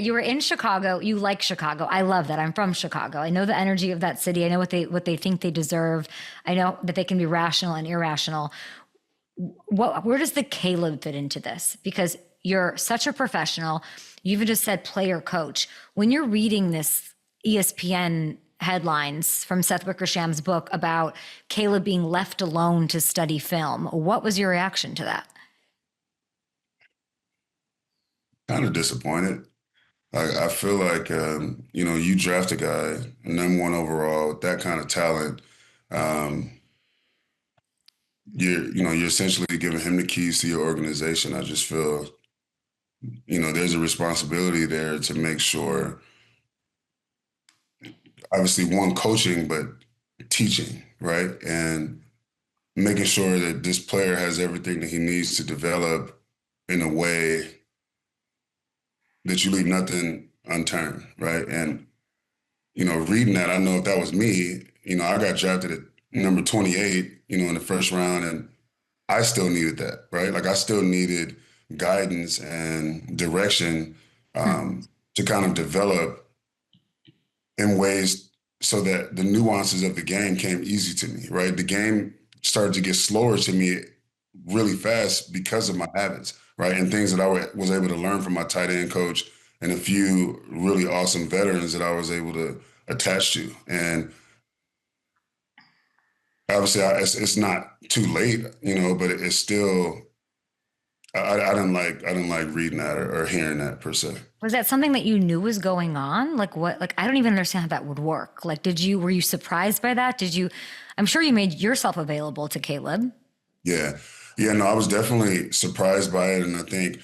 You were in Chicago. You like Chicago. I love that. I'm from Chicago. I know the energy of that city. I know what they think they deserve. I know that they can be rational and irrational. Where does the Caleb fit into this? Because you're such a professional. You even just said player coach. When you're reading this ESPN headlines from Seth Wickersham's book about Caleb being left alone to study film, what was your reaction to that? Kind of disappointed. I feel like you draft a guy #1 overall with that kind of talent. Um, you're essentially giving him the keys to your organization. I just feel there's a responsibility there to make sure, obviously, one, coaching, but teaching, right? And making sure that this player has everything that he needs to develop in a way that you leave nothing unturned, right? And reading that, I know if that was me, I got drafted at number 28, in the first round, and I still needed that, right? Like I still needed guidance and direction Hmm. to kind of develop in ways so that the nuances of the game came easy to me, right? The game started to get slower to me really fast because of my habits, right? And things that was able to learn from my tight end coach and a few really awesome veterans that I was able to attach to. And obviously, it's not too late, but it's still. I didn't like reading that or hearing that per se. Was that something that you knew was going on? Like what? Like I don't even understand how that would work. Like, were you surprised by that? I'm sure you made yourself available to Caleb. Yeah, yeah. No, I was definitely surprised by it, and I think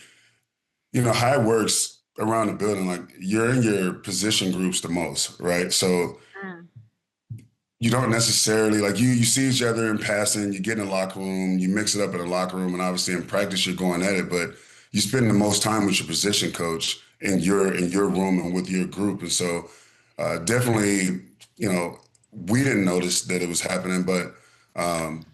how it works around the building. Like you're in your position groups the most, right? So Mm. you don't necessarily like you see each other in passing, you get in the locker room, you mix it up in the locker room, and obviously in practice you're going at it, but you spend the most time with your position coach in your room and with your group. And so definitely, we didn't notice that it was happening, but um,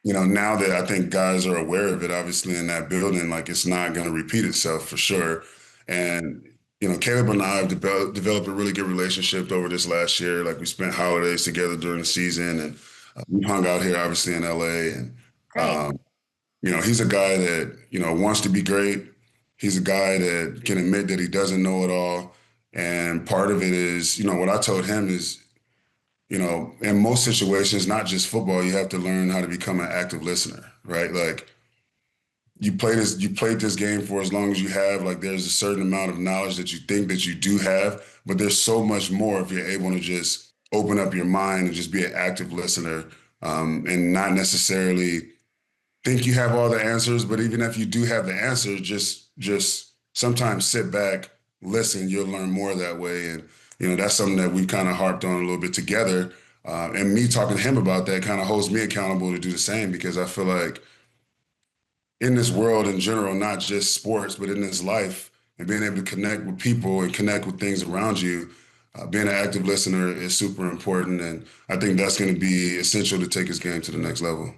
now that I think guys are aware of it, obviously in that building, like it's not going to repeat itself for sure. And Caleb and I have developed a really good relationship over this last year. Like we spent holidays together during the season, and we hung out here, obviously in LA. And Great. um, he's a guy that wants to be great. He's a guy that can admit that he doesn't know it all. And part of it is, what I told him is in most situations, not just football, you have to learn how to become an active listener, right? Like you played this game for as long as you have, like there's a certain amount of knowledge that you think that you do have, but there's so much more if you're able to just open up your mind and just be an active listener, and not necessarily think you have all the answers, but even if you do have the answers, just sometimes sit back, listen, you'll learn more that way. And that's something that we kind of harped on a little bit together. And me talking to him about that kind of holds me accountable to do the same, because I feel like in this world in general, not just sports, but in this life, and being able to connect with people and connect with things around you, being an active listener is super important. And I think that's going to be essential to take his game to the next level.